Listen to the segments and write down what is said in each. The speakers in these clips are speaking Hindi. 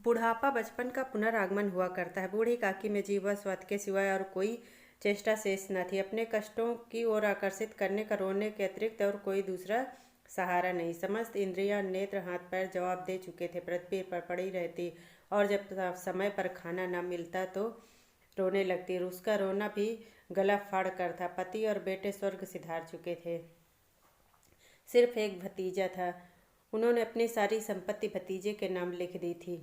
बुढ़ापा बचपन का पुनरागमन हुआ करता है। बूढ़ी काकी में जीवस्वत के सिवाय और कोई चेष्टा शेष न थी। अपने कष्टों की ओर आकर्षित करने का रोने के अतिरिक्त और कोई दूसरा सहारा नहीं। समस्त इंद्रियां, नेत्र, हाथ पैर जवाब दे चुके थे। पृथ्वी पर पड़ी रहती और जब समय पर खाना न मिलता तो रोने लगती। उसका रोना भी गला फाड़ कर था। पति और बेटे स्वर्ग सिधार चुके थे। सिर्फ एक भतीजा था। उन्होंने अपनी सारी संपत्ति भतीजे के नाम लिख दी थी।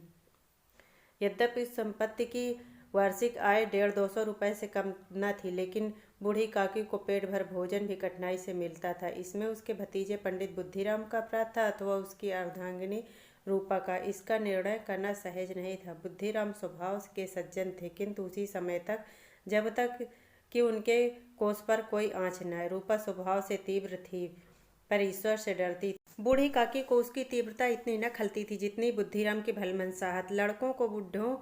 यद्यपि इस संपत्ति की वार्षिक आय 150-200 रुपये से कम न थी, लेकिन बूढ़ी काकी को पेट भर भोजन भी कठिनाई से मिलता था। इसमें उसके भतीजे पंडित बुद्धिराम का अपराध था अथवा उसकी अर्धांगिनी रूपा का, इसका निर्णय करना सहज नहीं था। बुद्धिराम स्वभाव के सज्जन थे, किंतु उसी समय तक जब तक कि उनके कोष पर कोई आँच न आए। रूपा स्वभाव से तीव्र थी पर ईश्वर से डरती। बूढ़ी काकी को उसकी तीव्रता इतनी न खलती थी जितनी बुद्धिराम की भलमनसाहट। लड़कों को बुढ़ों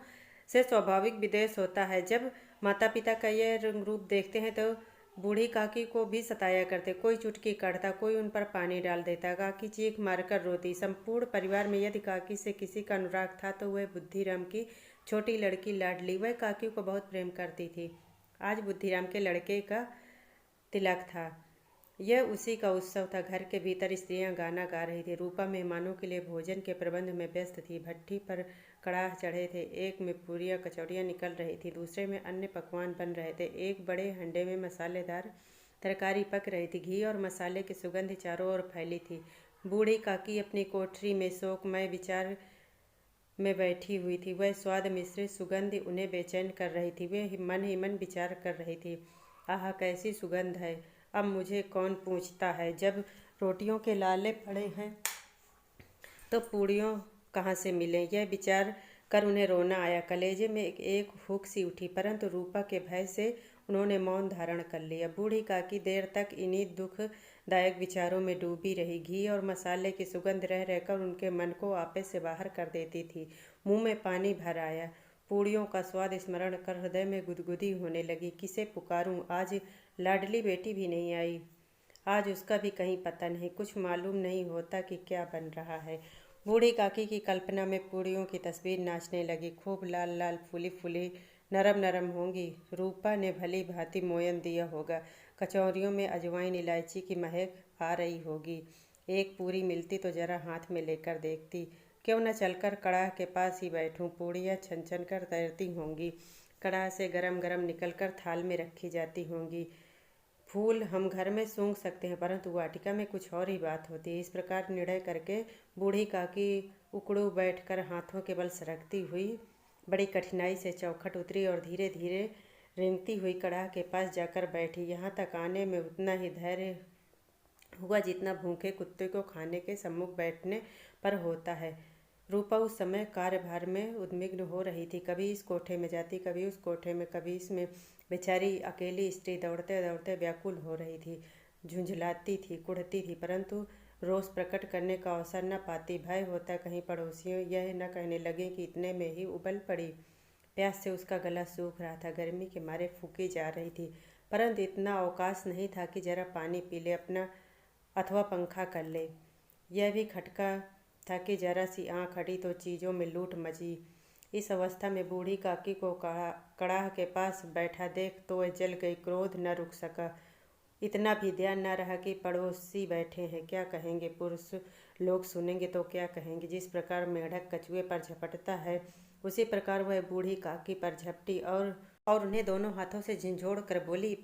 से स्वाभाविक विद्वेष होता है। जब माता पिता का यह रूप देखते हैं तो बूढ़ी काकी को भी सताया करते। कोई चुटकी काटता, कोई उन पर पानी डाल देता। काकी चीख मारकर रोती। संपूर्ण परिवार में यदि काकी से किसी का अनुराग था तो वह बुद्धिराम की छोटी लड़की लाडली। वह काकी को बहुत प्रेम करती थी। आज बुद्धिराम के लड़के का तिलक था। यह उसी का उत्सव था। घर के भीतर स्त्रियां गाना गा रही थी। रूपा मेहमानों के लिए भोजन के प्रबंध में व्यस्त थी। भट्ठी पर कड़ाह चढ़े थे। एक में पूरियां कचौड़ियां निकल रही थी, दूसरे में अन्य पकवान बन रहे थे। एक बड़े हंडे में मसालेदार तरकारी पक रही थी। घी और मसाले की सुगंध चारों ओर फैली थी। बूढ़ी काकी अपनी कोठरी में शोकमय विचार में बैठी हुई थी। वह स्वाद मिश्रित सुगंध उन्हें बेचैन कर रही थी। वे मन ही मन विचार कर रही थी, आह कैसी सुगंध है। अब मुझे कौन पूछता है, जब रोटियों के लाले पड़े हैं तो पूड़ियों कहाँ से मिलें। यह विचार कर उन्हें रोना आया। कलेजे में एक हुक सी उठी, परंतु रूपा के भय से उन्होंने मौन धारण कर लिया। बूढ़ी काकी देर तक इन्हीं दुखदायक विचारों में डूबी रही। घी और मसाले की सुगंध रह रहकर उनके मन को आपे से बाहर कर देती थी। मुंह में पानी भर आया। पूड़ियों का स्वाद स्मरण कर हृदय में गुदगुदी होने लगी। किसे पुकारूं, आज लाडली बेटी भी नहीं आई। आज उसका भी कहीं पता नहीं। कुछ मालूम नहीं होता कि क्या बन रहा है। बूढ़ी काकी की कल्पना में पूड़ियों की तस्वीर नाचने लगी। खूब लाल लाल, फूली फूली, नरम नरम होंगी। रूपा ने भली भांति मोयन दिया होगा। कचौरियों में अजवाइन इलायची की महक आ रही होगी। एक पूरी मिलती तो जरा हाथ में लेकर देखती। क्यों न चलकर कड़ाह के पास ही बैठूं। पूड़ियाँ छन छन कर तैरती होंगी। कड़ाह से गरम गरम निकलकर थाल में रखी जाती होंगी। फूल हम घर में सूंघ सकते हैं, परंतु वाटिका में कुछ और ही बात होती है। इस प्रकार निर्णय करके बूढ़ी काकी उकड़ू बैठकर हाथों के बल सरकती हुई बड़ी कठिनाई से चौखट उतरी और धीरे धीरे रेंगती हुई कड़ाह के पास जाकर बैठी। यहाँ तक आने में उतना ही धैर्य हुआ जितना भूखे कुत्ते को खाने के सम्मुख बैठने पर होता है। रूपा उस समय कार्यभार में उद्विग्न हो रही थी। कभी इस कोठे में जाती, कभी उस कोठे में, कभी इसमें। बेचारी अकेली स्त्री दौड़ते दौड़ते व्याकुल हो रही थी। झुंझलाती थी, कुढ़ती थी, परंतु रोष प्रकट करने का अवसर न पाती। भय होता कहीं पड़ोसियों यह न कहने लगे कि इतने में ही उबल पड़ी। प्यास से उसका गला सूख रहा था। गर्मी के मारे फूकी जा रही थी, परंतु इतना अवकाश नहीं था कि जरा पानी पी ले अपना अथवा पंखा कर ले। यह भी खटका था कि जरा सी आँख हटी तो चीज़ों में लूट मची। इस अवस्था में बूढ़ी काकी को कड़ाह के पास बैठा देख तो वह जल गई। क्रोध न रुक सका। इतना भी ध्यान न रहा कि पड़ोसी बैठे हैं, क्या कहेंगे। पुरुष लोग सुनेंगे तो क्या कहेंगे। जिस प्रकार मेढक कछुए पर झपटता है, उसी प्रकार वह बूढ़ी काकी पर झपटी और उन्हें दोनों हाथों से झंझोड़ कर बोली,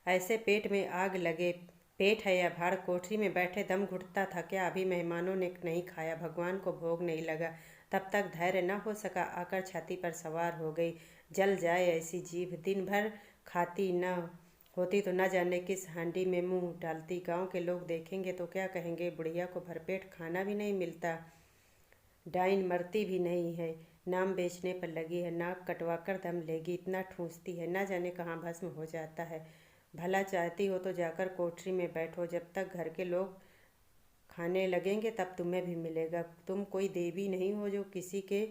ऐसे पेट में आग लगे। पेट है या भाड़, कोठरी में बैठे दम घुटता था क्या। अभी मेहमानों ने नहीं खाया, भगवान को भोग नहीं लगा, तब तक धैर्य न हो सका, आकर छाती पर सवार हो गई। जल जाए ऐसी जीभ। दिन भर खाती न होती तो न जाने किस हांडी में मुंह डालती। गांव के लोग देखेंगे तो क्या कहेंगे। बुढ़िया को भरपेट खाना भी नहीं मिलता। डाइन मरती भी नहीं है, नाम बेचने पर लगी है। नाक कटवाकर दम लेगी, इतना ठूंसती है, न जाने कहाँ भस्म हो जाता है। भला चाहती हो तो जाकर कोठरी में बैठो। जब तक घर के लोग खाने लगेंगे तब तुम्हें भी मिलेगा। तुम कोई देवी नहीं हो जो किसी के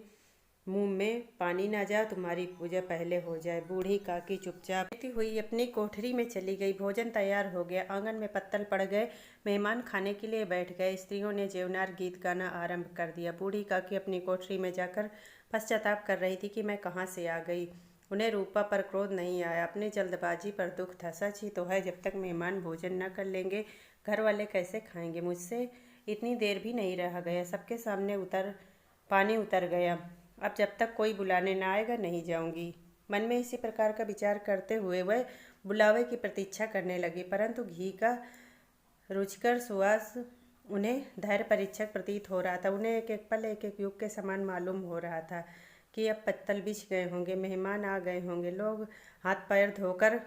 मुंह में पानी ना जाए, तुम्हारी पूजा पहले हो जाए। बूढ़ी काकी चुपचाप लेटी हुई अपनी कोठरी में चली गई। भोजन तैयार हो गया, आंगन में पत्तल पड़ गए, मेहमान खाने के लिए बैठ गए। स्त्रियों ने जेवनार गीत गाना आरंभ कर दिया। बूढ़ी काकी अपनी कोठरी में जाकर पश्चाताप कर रही थी कि मैं कहाँ से आ गई। उन्हें रूपा पर क्रोध नहीं आया, अपनी जल्दबाजी पर दुख था। सच ही तो है, जब तक मेहमान भोजन न कर लेंगे घर वाले कैसे खाएंगे। मुझसे इतनी देर भी नहीं रहा गया, सबके सामने पानी उतर गया। अब जब तक कोई बुलाने ना आएगा नहीं जाऊंगी। मन में इसी प्रकार का विचार करते हुए वह बुलावे की प्रतीक्षा करने लगी, परंतु घी का रुचिकर सुवास उन्हें धैर्य परीक्षक प्रतीत हो रहा था। उन्हें एक एक पल एक एक युग के समान मालूम हो रहा था कि अब पत्तल बिछ गए होंगे, मेहमान आ गए होंगे, लोग हाथ पैर धोकर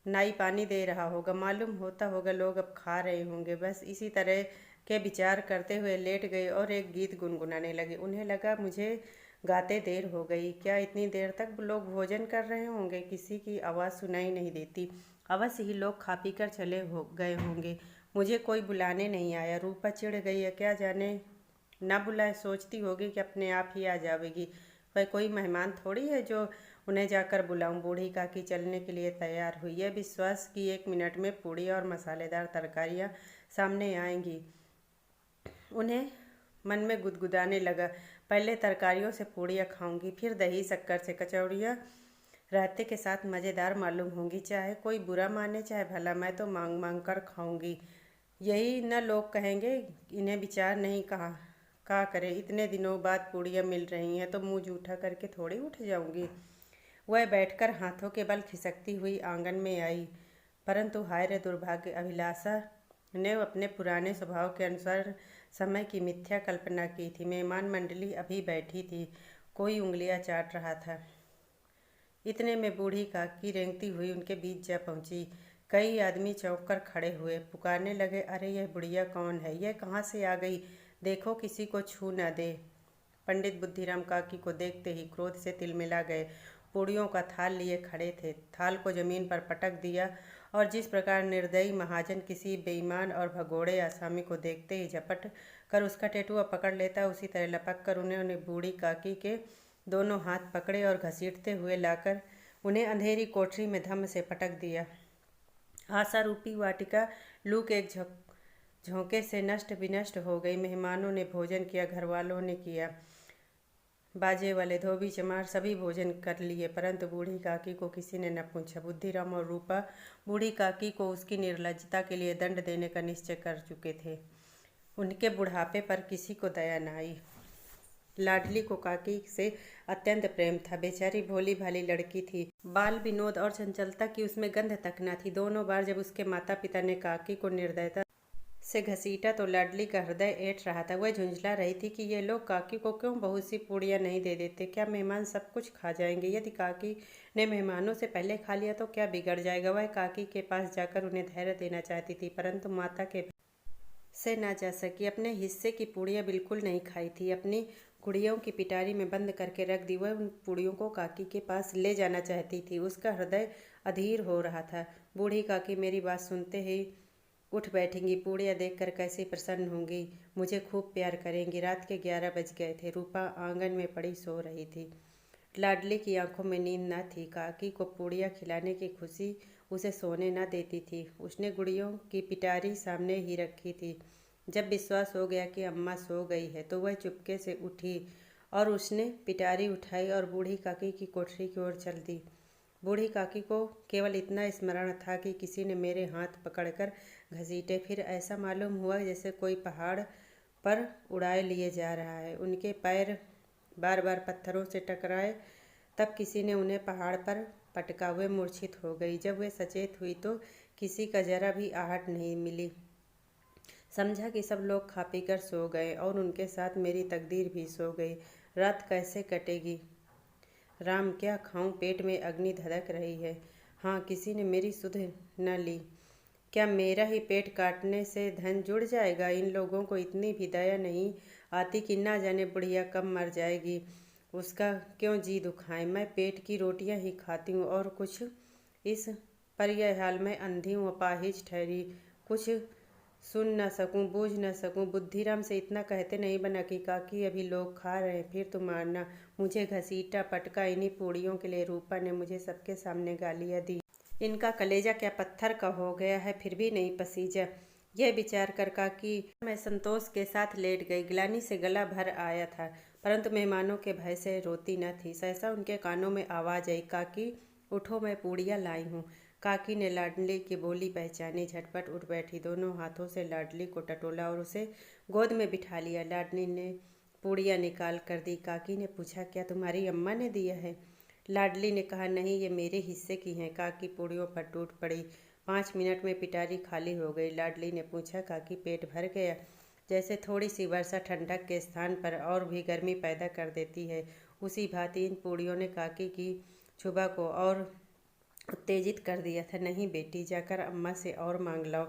नाई पानी दे रहा होगा, मालूम होता होगा लोग अब खा रहे होंगे। बस इसी तरह के विचार करते हुए लेट गए और एक गीत गुनगुनाने लगे। उन्हें लगा मुझे गाते देर हो गई, क्या इतनी देर तक लोग भोजन कर रहे होंगे। किसी की आवाज़ सुनाई नहीं देती, अवश्य ही लोग खा पी कर चले हो गए होंगे, मुझे कोई बुलाने नहीं आया। रूपा चिढ़ गई है, क्या जाने ना बुलाए, सोचती होगी कि अपने आप ही आ जाएगी। वह कोई मेहमान थोड़ी है जो उन्हें जाकर बुलाऊं। बूढ़ी काकी चलने के लिए तैयार हुई, यह विश्वास कि 1 मिनट में पूड़ी और मसालेदार तरकारियां सामने आएंगी। उन्हें मन में गुदगुदाने लगा, पहले तरकारियों से पूड़ियाँ खाऊंगी, फिर दही शक्कर से कचौड़ियाँ रायते के साथ मज़ेदार मालूम होंगी। चाहे कोई बुरा माने चाहे भला, मैं तो मांग मांग कर खाऊंगी। यही न लोग कहेंगे, इन्हें विचार नहीं कहा करे, इतने दिनों बाद पूड़ियाँ मिल रही हैं तो मुंह जूठा करके थोड़ी उठ जाऊंगी। वह बैठकर हाथों के बल खिसकती हुई आंगन में आई, परंतु हाय रे दुर्भाग्य, अभिलाषा ने अपने पुराने स्वभाव के अनुसार समय की मिथ्या कल्पना की थी। मेहमान मंडली अभी बैठी थी, कोई उंगलियां चाट रहा था। इतने में बूढ़ी काकी रेंगती हुई उनके बीच जा पहुंची। कई आदमी चौंक कर खड़े हुए, पुकारने लगे, अरे यह बुढ़िया कौन है, यह कहाँ से आ गई, देखो किसी को छू न दे। पंडित बुद्धिराम काकी को देखते ही क्रोध से तिलमिला गए। पूड़ियों का थाल लिए खड़े थे, थाल को जमीन पर पटक दिया और जिस प्रकार निर्दयी महाजन किसी बेईमान और भगोड़े आसामी को देखते ही झपट कर उसका टेटुआ पकड़ लेता, उसी तरह लपक कर उन्होंने बूढ़ी काकी के दोनों हाथ पकड़े और घसीटते हुए लाकर उन्हें अंधेरी कोठरी में धम्म से पटक दिया। आशा रूपी वाटिका लू के एक झोंके से नष्ट विनष्ट हो गई। मेहमानों ने भोजन किया, घर वालों ने किया, बाजे वाले धोबी चमार सभी भोजन कर लिए, परंतु बूढ़ी काकी को किसी ने न पूछा। बुद्धिराम और रूपा बूढ़ी काकी को उसकी निर्लज्जता के लिए दंड देने का निश्चय कर चुके थे। उनके बुढ़ापे पर किसी को दया न आई। लाडली को काकी से अत्यंत प्रेम था, बेचारी भोली भाली लड़की थी, बाल विनोद और चंचलता की उसमें गंध तक न थी। दोनों बार जब उसके माता पिता ने काकी को निर्दयता से घसीटा तो लाडली का हृदय ऐंठ रहा था। वह झुंझला रही थी कि ये लोग काकी को क्यों बहुत सी पूड़ियाँ नहीं दे देते, क्या मेहमान सब कुछ खा जाएंगे। यदि काकी ने मेहमानों से पहले खा लिया तो क्या बिगड़ जाएगा। वह काकी के पास जाकर उन्हें धैर्य देना चाहती थी, परंतु माता के से ना जा सकी। अपने हिस्से की पूड़ियाँ बिल्कुल नहीं खाई थी, अपनी गुड़ियों की पिटारी में बंद करके रख दी। वह उन पूड़ियों को काकी के पास ले जाना चाहती थी, उसका हृदय अधीर हो रहा था। बूढ़ी काकी मेरी बात सुनते ही उठ बैठेंगी, पूड़ियाँ देखकर कैसे प्रसन्न होंगी, मुझे खूब प्यार करेंगी। रात के 11 बज गए थे। रूपा आंगन में पड़ी सो रही थी, लाडली की आंखों में नींद न थी। काकी को पूड़ियाँ खिलाने की खुशी उसे सोने न देती थी। उसने गुड़ियों की पिटारी सामने ही रखी थी। जब विश्वास हो गया कि अम्मा सो गई है तो वह चुपके से उठी और उसने पिटारी उठाई और बूढ़ी काकी की कोठरी की ओर चल दी। बूढ़ी काकी को केवल इतना स्मरण था कि किसी ने मेरे हाथ पकड़कर घसीटे, फिर ऐसा मालूम हुआ जैसे कोई पहाड़ पर उड़ाए लिए जा रहा है। उनके पैर बार बार पत्थरों से टकराए, तब किसी ने उन्हें पहाड़ पर पटका, हुए मूर्छित हो गई। जब वे सचेत हुई तो किसी का जरा भी आहट नहीं मिली। समझा कि सब लोग खा पी कर सो गए और उनके साथ मेरी तकदीर भी सो गई। रात कैसे कटेगी राम, क्या खाऊं, पेट में अग्नि धधक रही है। हाँ, किसी ने मेरी सुध न ली। क्या मेरा ही पेट काटने से धन जुड़ जाएगा। इन लोगों को इतनी भी दया नहीं आती कि ना जाने बुढ़िया कब मर जाएगी, उसका क्यों जी दुखाएं। मैं पेट की रोटियां ही खाती हूँ और कुछ। इस पर यह हाल मैं अंधी हूँ, अपाहिज ठहरी, कुछ सुन न सकूं, बूझ न सकूं। बुद्धिराम से इतना कहते नहीं बना कि काकी अभी लोग खा रहे हैं, फिर तुम मारना। मुझे घसीटा पटका। इन्हीं पूड़ियों के लिए रूपा ने मुझे सबके सामने गालियां दी। इनका कलेजा क्या पत्थर का हो गया है, फिर भी नहीं पसीजा। यह विचार कर काकी मैं संतोष के साथ लेट गई। गिलानी से गला भर आया था, परंतु मेहमानों के भय से रोती न थी। सहसा उनके कानों में आवाज आई, काकी उठो, मैं पूड़ियाँ लाई हूँ। काकी ने लाडली की बोली पहचानी, झटपट उठ बैठी, दोनों हाथों से लाडली को टटोला और उसे गोद में बिठा लिया। लाडली ने पूड़ियाँ निकाल कर दी। काकी ने पूछा, क्या तुम्हारी अम्मा ने दिया है? लाडली ने कहा, नहीं, ये मेरे हिस्से की हैं। काकी पूड़ियों पर टूट पड़ी। 5 मिनट में पिटारी खाली हो गई। लाडली ने पूछा, काकी पेट भर गया? जैसे थोड़ी सी वर्षा ठंडक के स्थान पर और भी गर्मी पैदा कर देती है, उसी भांति इन पूड़ियों ने काकी की छुबा को और उत्तेजित कर दिया था। नहीं बेटी, जाकर अम्मा से और मांग लाओ।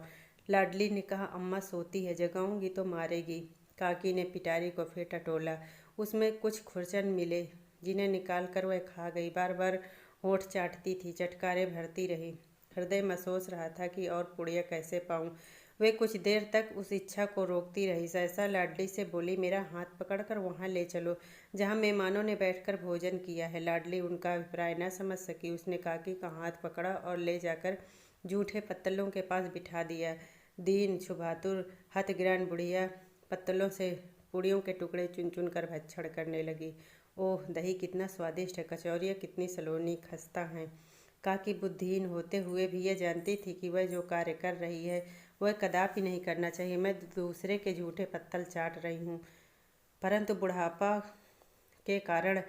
लाडली ने कहा, अम्मा सोती है, जगाऊंगी तो मारेगी। काकी ने पिटारी को फिर टटोला। उसमें कुछ खुरचन मिले, जिन्हें निकाल कर वह खा गई। बार बार होंठ चाटती थी, चटकारे भरती रही। हृदय महसूस रहा था कि और पुड़िया कैसे पाऊं। वे कुछ देर तक उस इच्छा को रोकती रही। सहसा लाडली से बोली, मेरा हाथ पकड़कर वहां ले चलो जहां मेहमानों ने बैठकर भोजन किया है। लाडली उनका अभिप्राय न समझ सकी। उसने काकी का हाथ पकड़ा और ले जाकर जूठे पत्तलों के पास बिठा दिया। दीन छुबातुर हथगिरान बुढ़िया पत्तलों से पूड़ियों के टुकड़े चुन चुन कर भक्षण करने लगी। ओह, दही कितना स्वादिष्ट है, कचौरियाँ कितनी सलोनी खस्ता हैं। काकी बुद्धिहीन होते हुए भी यह जानती थी कि वह जो कार्य कर रही है वह कदापि नहीं करना चाहिए। मैं दूसरे के झूठे पत्तल चाट रही हूँ, परंतु बुढ़ापा के कारण,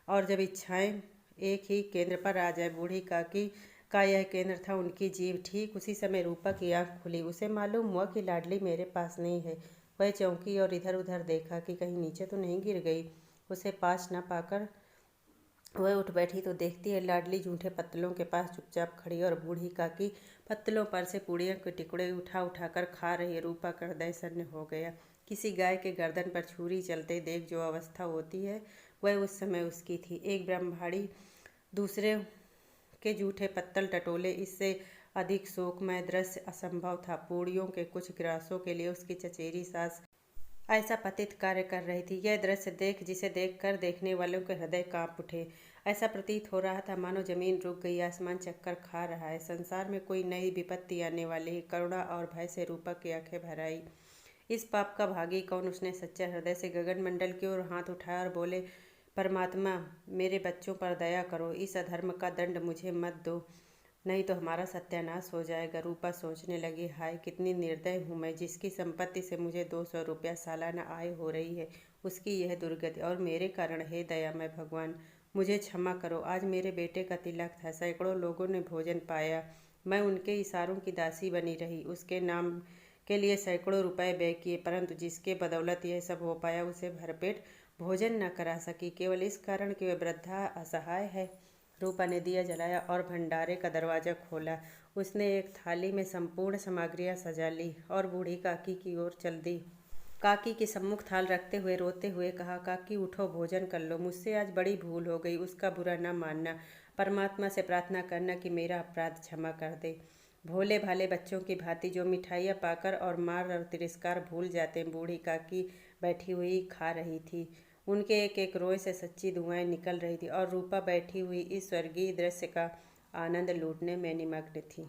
और जब इच्छाएं एक ही केंद्र पर आ जाए। बूढ़ी काकी का यह केंद्र था उनकी जीभ। ठीक उसी समय रूपा की आंख खुली। उसे मालूम हुआ कि लाडली मेरे पास नहीं है। वह चौंकी और इधर उधर देखा कि कहीं नीचे तो नहीं गिर गई। उसे पास न पाकर वह उठ बैठी तो देखती है लाडली जूठे पत्तलों के पास चुपचाप खड़ी और बूढ़ी काकी पत्तलों पर से पूड़ियों के टुकड़े उठा उठा कर खा रही है। रूपा का हृदय सन्न हो गया। किसी गाय के गर्दन पर छुरी चलते देख जो अवस्था होती है, वह उस समय उसकी थी। एक ब्रह्मचारी दूसरे के जूठे पत्तल टटोले, इससे अधिक शोकमय दृश्य असंभव था। पूड़ियों के कुछ ग्रासों के लिए उसकी चचेरी सास ऐसा पतित कार्य कर रही थी। यह दृश्य जिसे देखकर देखने वालों के हृदय कांप उठे। ऐसा प्रतीत हो रहा था मानो जमीन रुक गई, आसमान चक्कर खा रहा है, संसार में कोई नई विपत्ति आने वाली है। करुणा और भय से रूपा की आंखें भर आई। इस पाप का भागी कौन? उसने सच्चे हृदय से गगनमंडल की ओर हाथ उठाया और बोले, परमात्मा, मेरे बच्चों पर दया करो, इस अधर्म का दंड मुझे मत दो, नहीं तो हमारा सत्यानाश हो जाएगा। रूपा सोचने लगी, हाय कितनी निर्दय हूँ मैं, जिसकी संपत्ति से मुझे 200 रुपया सालाना आय हो रही है, उसकी यह दुर्गति, और मेरे कारण। हे दयामय भगवान, मुझे क्षमा करो। आज मेरे बेटे का तिलक था, सैकड़ों लोगों ने भोजन पाया, मैं उनके इशारों की दासी बनी रही, उसके नाम के लिए सैकड़ों रुपए व्यय किए, परंतु जिसके बदौलत यह सब हो पाया उसे भरपेट भोजन न करा सकी, केवल इस कारण कि वह वृद्धा असहाय है। रूपा ने दिया जलाया और भंडारे का दरवाजा खोला। उसने एक थाली में संपूर्ण सामग्रियां सजा ली और बूढ़ी काकी की ओर चल दी। काकी के सम्मुख थाल रखते हुए रोते हुए कहा, काकी उठो, भोजन कर लो, मुझसे आज बड़ी भूल हो गई, उसका बुरा न मानना। परमात्मा से प्रार्थना करना कि मेरा अपराध क्षमा कर दे। भोले भाले बच्चों की भांति जो मिठाइयाँ पाकर और मार और तिरस्कार भूल जाते हैं, बूढ़ी काकी बैठी हुई खा रही थी। उनके एक एक रोए से सच्ची दुआएं निकल रही थी और रूपा बैठी हुई इस स्वर्गीय दृश्य का आनंद लूटने में निमग्न थी।